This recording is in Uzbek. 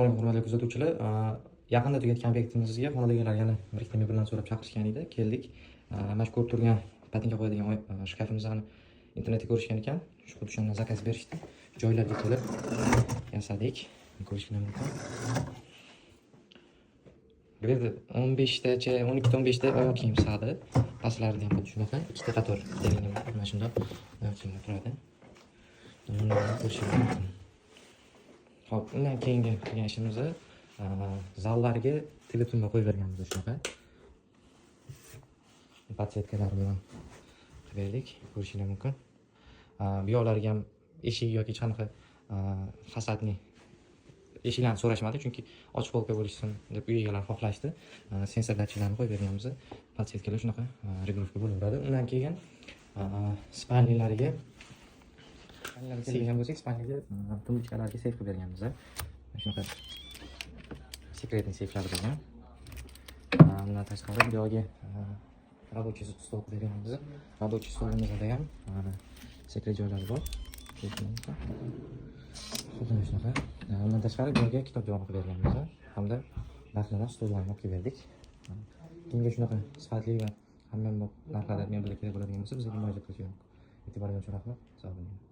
Assalomu alaykum hurmatli kuzatuvchilar. Yaqinda tugatgan obyektimizga xonadonlar yana bir ikkita mebeldan so'rab chaqirishgan edi. Keldik. Mana shu ko'rib turgan patinka qo'yadigan shkafimizni internetda ko'rishgan ekan. Xuddi shundan zakaz berishdi. Joylarga kelib yasadik. Ko'rishingiz mumkin. Gredi 15tacha, 12-15 ta oyoq kiyim sig'adi. Pastlarida ham xuddi shunaqa ikkita qator deganlar mana shunday oyoq kiyimlar turadi. Ko'rishingiz mumkin. Hop, undan keyingi qilgan ishimiz zallarga telefonni qo'yib berganmiz shunaqa. Podsetkalar bilan qildik, ko'rishingiz mumkin. Bu yoqlarga ham eshik yoki qanaqa fasadni eshiklarni so'rashmadi, chunki ochiq polka bo'lishsin deb uy egalari xohlashdi. Sensorlarchilarni qo'yib berganmiz. Podsetkalar shunaqa regulovka bo'laveradi. Undan keyin spalnilariga kelgan bo'lsak, spalniga tumbuchkalarga seyf qilib berganmiz. Shunaqa sekretni seyflar bo'lgan. Undan tashqari bu yoqga рабочий stol qilib berganmiz. Рабочий stolimizda ham sekret joylari bor. Xuddi shunaqa. Undan tashqari bu yoqga kitob joy qilib berganmiz hamda narxlarni stollarni olib berdik. Kimga shunaqa sifatli va hamma narxlarda mebelga kerak bo'ladigan bo'lsa, bizga murojaat qilish mumkin. E'tiboringiz uchun rahmat. Sog' bo'ling.